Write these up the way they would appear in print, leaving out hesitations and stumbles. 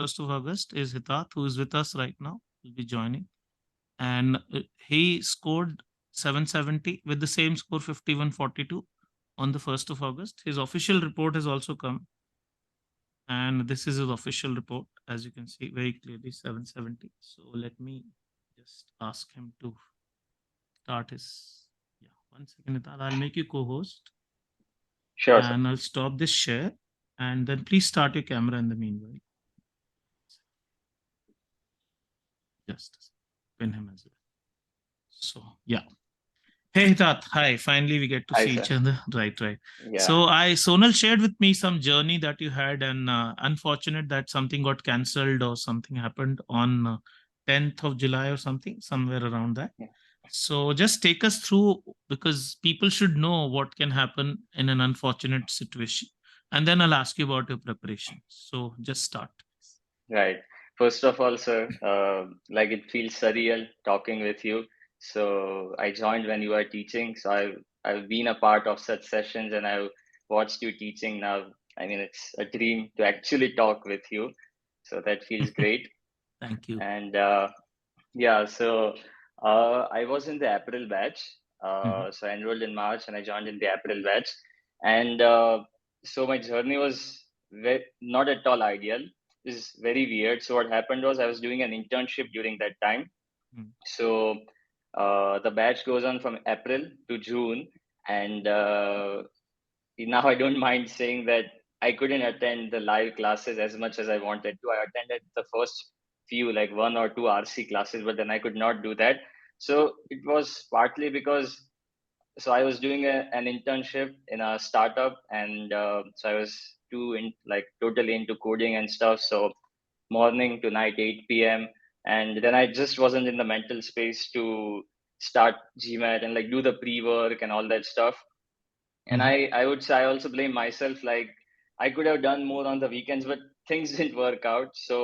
1st of August is Hitarth, who is with us right now. Will be joining. And he scored 770 with the same score 5142 on the 1st of August. His official report has also come. And this is his official report, as you can see very clearly 770. So let me just ask him to start his. Yeah, 1 second, Hitarth. I'll make you co host Sure, sir. and I'll stop this share. And then please start your camera in the meanwhile. Just pin him as well. So, yeah. Hey Tat, hi. Finally, we get to Hi, see sir. each other. Right. Yeah. So, Sonal shared with me some journey that you had, and unfortunate that something got cancelled or something happened on 10th of July or something, somewhere around that. Yeah. So, just take us through because people should know what can happen in an unfortunate situation, and then I'll ask you about your preparation. So, just start. Right. First of all, sir, like it feels surreal talking with you. So I joined when you were teaching. So I've been a part of such sessions and I've watched you teaching now. I mean, it's a dream to actually talk with you. So that feels great. Thank you. And yeah, so I was in the April batch. Mhm. So I enrolled in March and I joined in the April batch. And so my journey was not at all ideal. It's very weird. So what happened was I was doing an internship during that time. Mhm. So the batch goes on from April to June. And now I don't mind saying that I couldn't attend the live classes as much as I wanted to. I attended the first few, like 1 or 2 RC classes, but then I could not do that. So it was partly because I was doing an internship in a startup, and so I was like totally into coding and stuff. So morning to night, 8 p.m. And then I just wasn't in the mental space to start GMAT and like do the pre-work and all that stuff. And Mhm. I would say I also blame myself. Like I could have done more on the weekends, but things didn't work out. So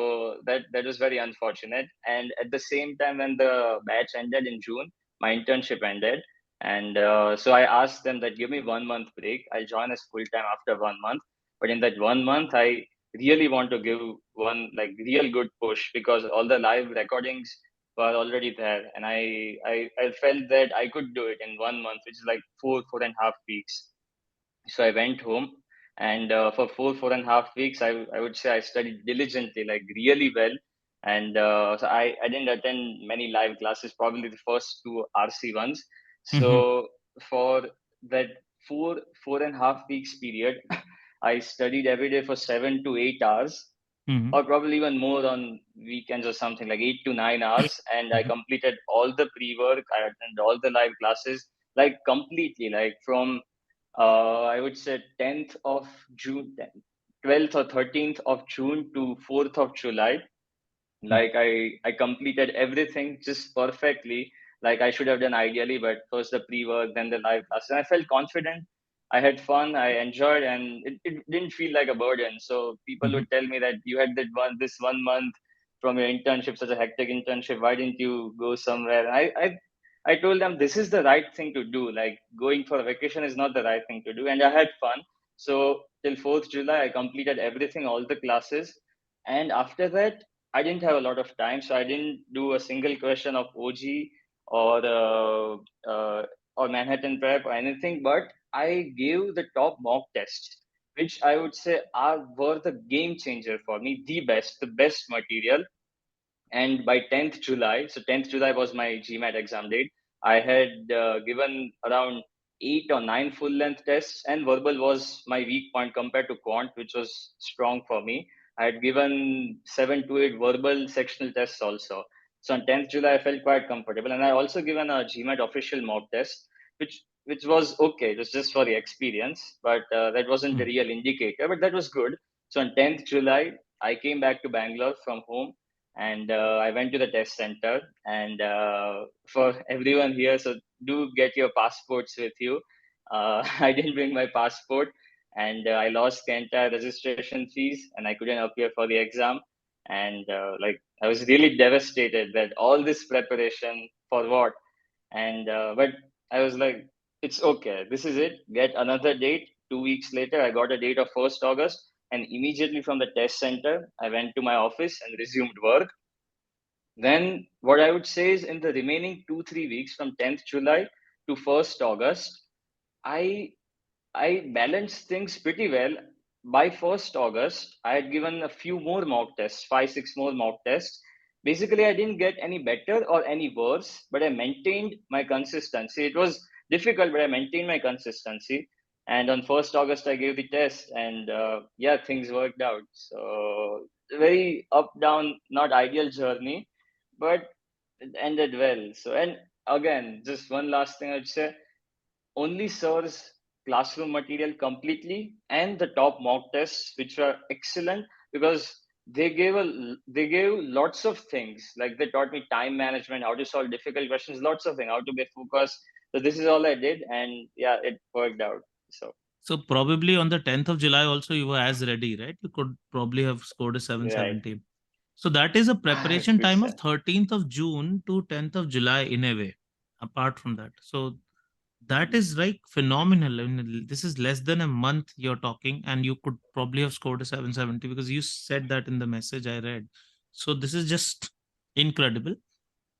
that was very unfortunate. And at the same time, when the batch ended in June, my internship ended. And so I asked them that give me 1 month break. I'll join as full time after 1 month. But in that 1 month, I really want to give one like real good push because all the live recordings were already there, and I felt that I could do it in 1 month, which is like 4.5 weeks. So I went home, and for 4.5 weeks, I would say I studied diligently, like really well. And so I didn't attend many live classes, probably the first two RC ones. Mhm. So for that four and a half weeks period, I studied every day for 7 to 8 hours, Mhm. or probably even more on weekends or something, like 8 to 9 hours. And I Mhm. completed all the pre-work. I attended all the live classes, like completely, like from I would say 10th of June, 12th or 13th of June to 4th of July. Mhm. Like I completed everything just perfectly, like I should have done ideally. But first the pre-work, then the live class, and I felt confident. I had fun, I enjoyed, and it didn't feel like a burden. So people Mhm. would tell me that you had this 1 month from your internship, such a hectic internship, why didn't you go somewhere? And I told them this is the right thing to do. Like going for a vacation is not the right thing to do, and I had fun. So till 4th July I completed everything, all the classes. And after that I didn't have a lot of time, so I didn't do a single question of OG or or Manhattan Prep or anything. But I gave the top mock tests, which I would say were the game changer for me, the best material. And by 10th July, so 10th July was my GMAT exam date, I had given around 8 or 9 full length tests, and verbal was my weak point compared to quant, which was strong for me. I had given 7 to 8 verbal sectional tests also. So on 10th July, I felt quite comfortable, and I also given a GMAT official mock test, which was okay. It was just for the experience, but that wasn't the Mhm. real indicator. But that was good. So on 10th July, I came back to Bangalore from home, and I went to the test center. And for everyone here, so do get your passports with you. I didn't bring my passport, and I lost the entire registration fees, and I couldn't appear for the exam. And like I was really devastated that all this preparation for what? And but I was like, it's okay. This is it. Get another date. 2 weeks later, I got a date of 1st August. And immediately from the test center, I went to my office and resumed work. Then, what I would say is in the remaining 2-3 weeks from 10th July to 1st August, I I balanced things pretty well. By 1st August, I had given a few more mock tests, 5, 6 more mock tests. Basically, I didn't get any better or any worse, but I maintained my consistency. It was difficult, but I maintained my consistency. And on 1st August, I gave the test, and yeah, things worked out. So, very up, down, not ideal journey, but it ended well. So, and again, just one last thing I'd say, only serves classroom material completely and the top mock tests, which are excellent because they gave lots of things. Like they taught me time management, how to solve difficult questions, lots of things, how to be focused. So this is all I did, and yeah, it worked out. So So probably on the 10th of July also you were as ready, right? You could probably have scored a right, 770. So that is a preparation good time of say. 13th of June to 10th of July in a way. Apart from that, so that is like phenomenal. I mean, this is less than a month you're talking, and you could probably have scored a 770 because you said that in the message I read. So this is just incredible.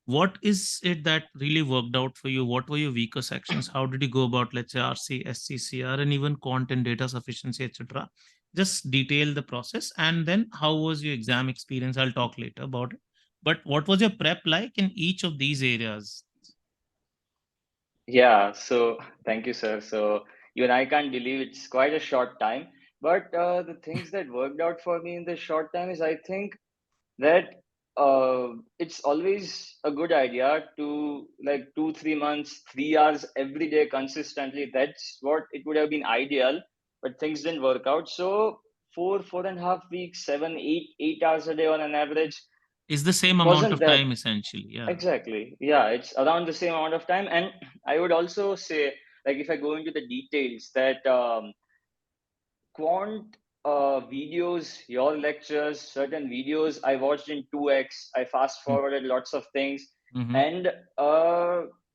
What is it that really worked out for you? What were your weaker sections? How did you go about, let's say, RC, SCCR, and even quant and data sufficiency, etc.? Just detail the process, and then how was your exam experience? I'll talk later about it. But what was your prep like in each of these areas? Yeah, so thank you, sir. So even I can't believe it's quite a short time. But the things that worked out for me in this short time is I think that it's always a good idea to like 2-3 months 3 hours every day consistently. That's what it would have been ideal, but things didn't work out. So 4.5 weeks 7 8 8 hours a day on an average Is the same amount wasn't of that. time essentially? Yeah. Exactly, yeah, it's around the same amount of time. And I would also say, like, if I go into the details, that quant videos, your lectures, certain videos I watched in 2x. I fast forwarded lots of things. Mm-hmm. And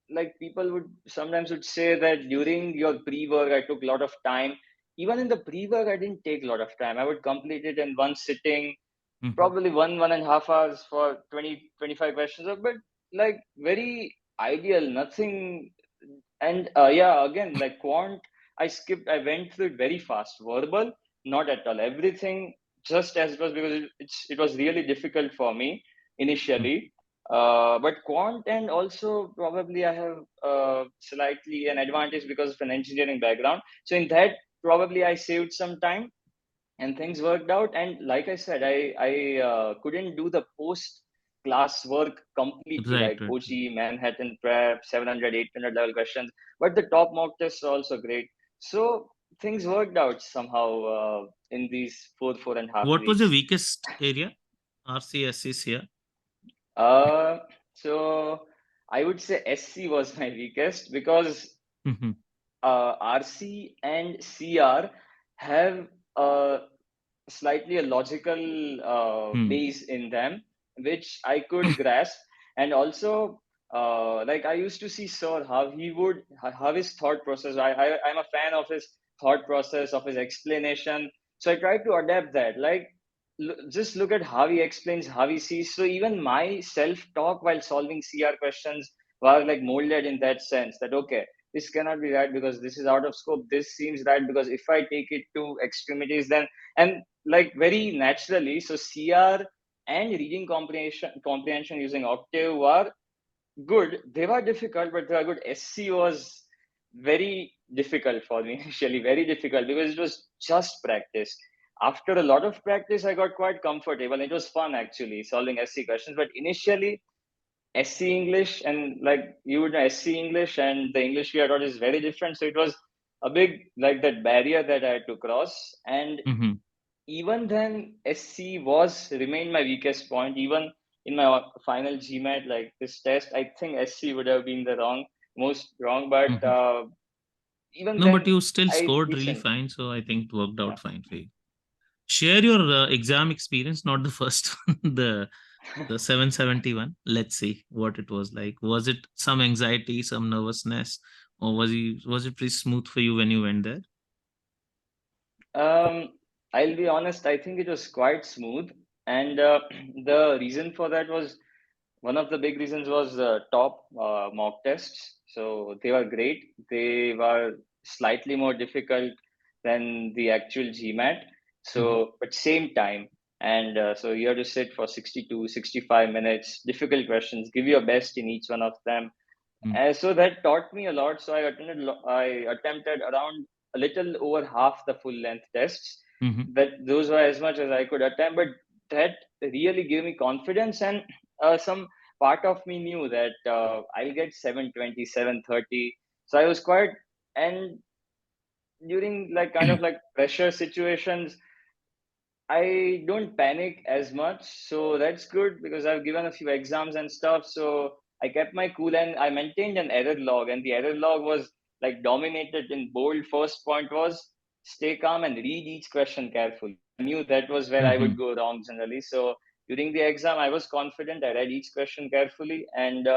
like people would sometimes would say that during your pre-work, I took a lot of time. Even in the pre-work, I didn't take a lot of time. I would complete it in one sitting, Mm-hmm. probably 1.5 hours for 20-25 questions, but like very ideal, nothing. And yeah, again, like quant, I went through it very fast. Verbal, not at all. Everything just as it was, because it was really difficult for me initially. But quant, and also probably I have slightly an advantage because of an engineering background. So in that, probably I saved some time and things worked out. And like I said, I couldn't do the post class work completely, Right, like right, OG, right. Manhattan Prep, 700, 800 level questions, but the top mock tests are also great. So things worked out somehow in these four and a half What was the weeks weakest area? RCSCs here. uh so I would say SC was my weakest because Mm-hmm. RC and CR have uh, slightly a logical Hmm. base in them, which I could grasp. And also, like I used to see Sir how he would how his thought process. I'm a fan of his thought process, of his explanation. So I tried to adapt that. Like just look at how he explains, how he sees. So even my self talk while solving CR questions were like molded in that sense. That okay, this cannot be right because this is out of scope. This seems right because if I take it to extremities, then, and like very naturally, so CR and reading comprehension using Octave were good. They were difficult, but they were good. SC was very difficult for me initially, very difficult because it was just practice. After a lot of practice, I got quite comfortable. It was fun actually solving SC questions, but initially SC English, and like you would know, SC English and the English we are taught is very different. So it was a big like that barrier that I had to cross. And Mm-hmm. even then, SC was remained my weakest point. Even in my final GMAT, like this test, I think SC would have been the most wrong. But Mm-hmm. even No, but then, you still I scored really decent. fine. So I think it worked Yeah. out fine for you. Share your exam experience, not the first one, the 771. Let's see what it was like. Was it some anxiety, some nervousness, or was it pretty smooth for you when you went there? um. I'll be honest, I think it was quite smooth. And the reason for that was one of the big reasons was the top mock tests. So they were great. They were slightly more difficult than the actual GMAT. Mhm. So, but same time. And so you have to sit for 62, 65 minutes, difficult questions, give your best in each one of them. Mhm. And so that taught me a lot. So I attempted around a little over half the full length tests. Mhm. That those were as much as I could attempt, but that really gave me confidence. And some part of me knew that I'll get 720, 730. So I was quite, and during like kind of like pressure situations, I don't panic as much, so that's good because I've given a few exams and stuff. So I kept my cool and I maintained an error log, and the error log was like dominated in bold. First point was stay calm and read each question carefully. So I knew that was where I would Mhm. go wrong generally. So during the exam, I was confident. I read each question carefully, and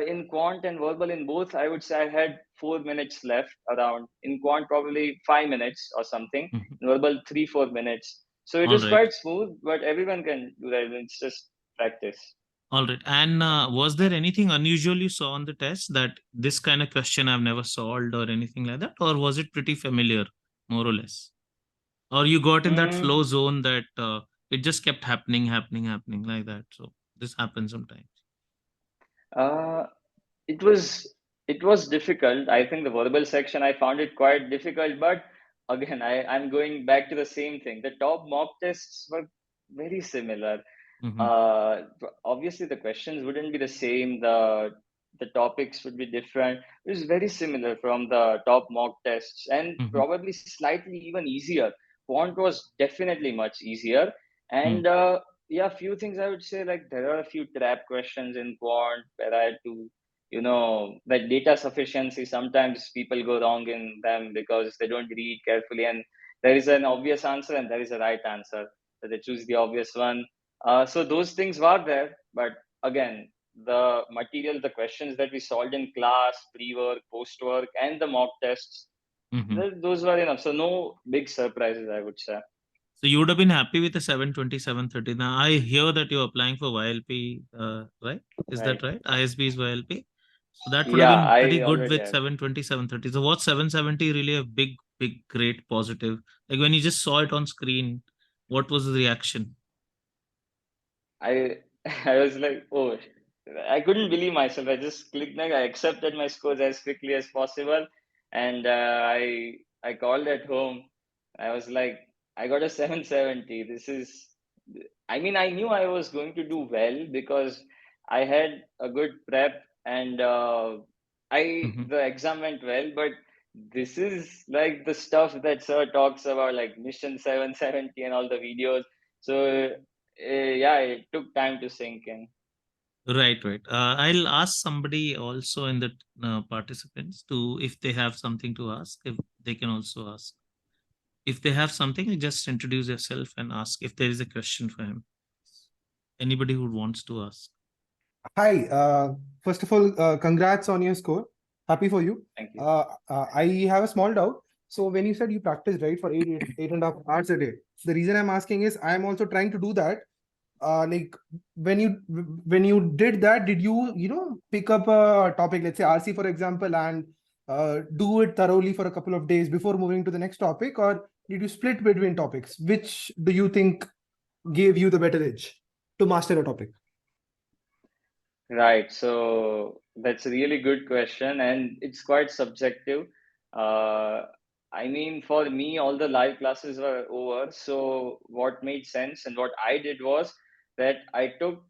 in quant and verbal in both, I would say I had 4 minutes left around. In quant, probably 5 minutes or something. Mhm. In verbal, 3, 4 minutes. So it All was right. quite smooth, but everyone can do that. It's just practice. All right. And was there anything unusual you saw on the test, that this kind of question I've never solved or anything like that? Or was it pretty familiar, more or less? Or you got in that Mm, flow zone that it just kept happening, happening, happening like that? So this happens sometimes. uh, it was it was difficult. I think the verbal section I found it quite difficult, but again, I'm going back to the same thing. The top mock tests were very similar. Mm-hmm. uh, Obviously the questions wouldn't be the same, the topics would be different. It was very similar from the top mock tests and Mm-hmm. probably slightly even easier. Quant was definitely much easier. And yeah, few things I would say, like there are a few trap questions in quant where I had to, that data sufficiency, sometimes people go wrong in them because they don't read carefully, and there is an obvious answer and there is a right answer, so they choose the obvious one. So those things were there, but again, the material, the questions that we solved in class, pre-work, post-work, and the mock tests, Mm-hmm. those were enough. So no big surprises, I would say. So you would have been happy with the 720, 730. Now I hear that you're applying for YLP, right? Is that Right. right? ISB is YLP. So that would have Yeah, been pretty I good already with have. 720, 730. So what's 770 really a big, big, great positive? Like when you just saw it on screen, what was the reaction? I I was like, oh, I couldn't believe myself. I just clicked like I accepted my scores as quickly as possible, and I called at home. I was like, I got a 770. This is, I mean, I knew I was going to do well because I had a good prep, and I Hmm. the exam went well. But this is like the stuff that Sir talks about, like Mission 770 and all the videos. So yeah, it took time to sink in. Right, right. I'll ask somebody also in the participants to, if they have something to ask, if they can also ask. If they have something, you just introduce yourself and ask if there is a question for him. Anybody who wants to ask. Hi, first of all, congrats on your score. Happy for you. Thank you. I have a small doubt. So when you said you practice, right, for 8.5 hours a day, the reason I'm asking is I'm also trying to do that. Like when you did that, did you pick up a topic, let's say RC for example, and do it thoroughly for a couple of days before moving to the next topic, or did you split between topics? Which do you think gave you the better edge to master a topic? Right. So that's a really good question, and it's quite subjective. Uh, I mean, for me, all the live classes were over. So what made sense and what I did was that I took,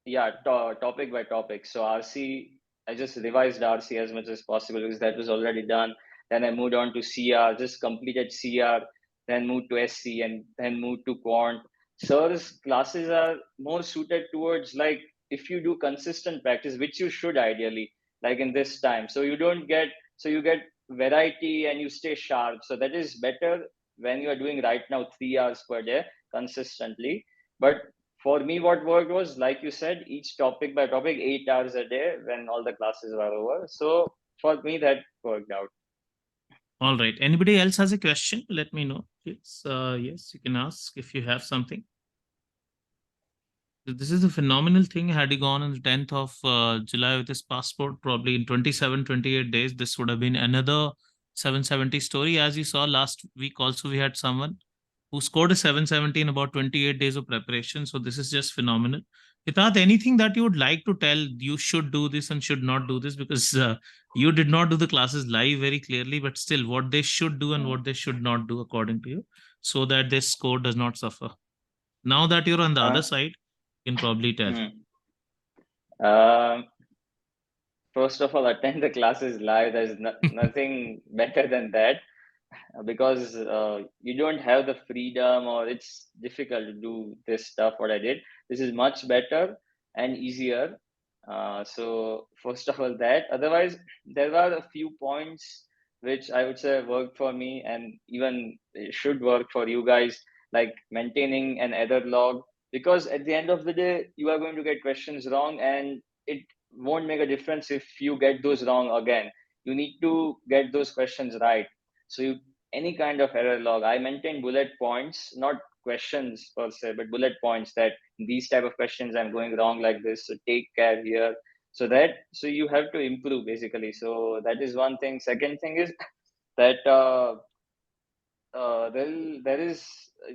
yeah, topic by topic. So RC, I just revised RC as much as possible because that was already done. Then I moved on to CR, just completed CR, then moved to SC, and then moved to Quant. Sir's classes are more suited towards like if you do consistent practice, which you should ideally, like in this time. So you don't get, so you get variety and you stay sharp. So that is better when you are doing right now 3 hours per day consistently. But for me, what worked was, like you said, each topic by topic, 8 hours a day when all the classes were over. So for me, that worked out. All right. Anybody else has a question? Let me know. Yes, you can ask if you have something. This is a phenomenal thing. Had he gone on the 10th of July with his passport, probably in 27, 28 days, this would have been another 770 story. As you saw last week, also, we had someone who scored a 770 in about 28 days of preparation. So this is just phenomenal. Hitarth, anything that you would like to tell, you should do this and should not do this, because you did not do the classes live very clearly, but still what they should do and Hmm. what they should not do according to you, so that their score does not suffer. Now that you're on the Uh, other side, you can probably tell. hmm. Um, First of all, attend the classes live. There's nothing better than that, because you don't have the freedom, or it's difficult to do this stuff what I did. This is much better and easier. So first of all, that. Otherwise, there are a few points which I would say worked for me, and even it should work for you guys, like maintaining an error log, because at the end of the day you are going to get questions wrong, and it won't make a difference if you get those wrong again. You need to get those questions right. So you, any kind of error log, I maintain bullet points, not questions per se, but bullet points, that these type of questions I'm going wrong like this, so take care here. So that, so you have to improve basically. So that is one thing. Second thing is that there is,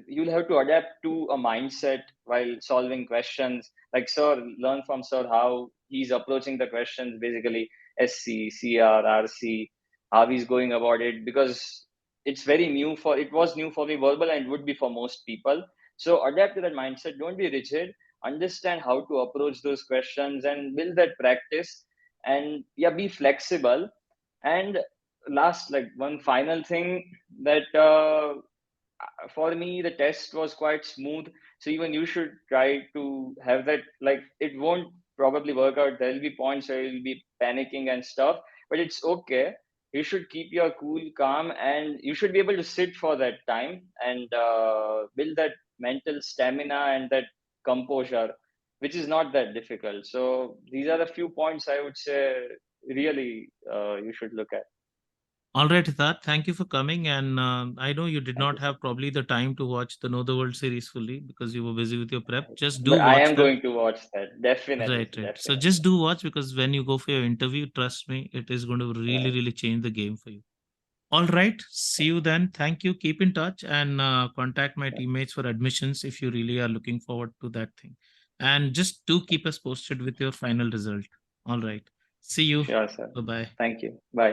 you'll have to adapt to a mindset while solving questions. Like sir, learn from sir how he's approaching the questions, basically SC, CR, RC, how he's going about it, because it's very new for, it was new for me verbal, and it would be for most people. So adapt to that mindset, don't be rigid, understand how to approach those questions and build that practice. And yeah, be flexible. And last, like one final thing, that for me the test was quite smooth. So even you should try to have that. Like it won't probably work out, there'll be points where you'll be panicking and stuff, but it's okay. You should keep your cool calm, and you should be able to sit for that time and build that mental stamina and that composure, which is not that difficult. So these are the few points I would say really you should look at. All right, Hitarth, thank you for coming. And I know you did Thank not you, sir. have probably the time to watch the Know the World series fully because you were busy with your prep. Just do But I watch am that. going to watch that. Definitely, Right, right. So definitely. just do watch, because when you go for your interview, trust me, it is going to really, Right. really change the game for you. All right. See you then. Thank you. Keep in touch and contact my Yeah. teammates for admissions if you really are looking forward to that thing. And just do keep us posted with your final result. All right. See you. Sure, sir. Bye bye. Thank you. Bye.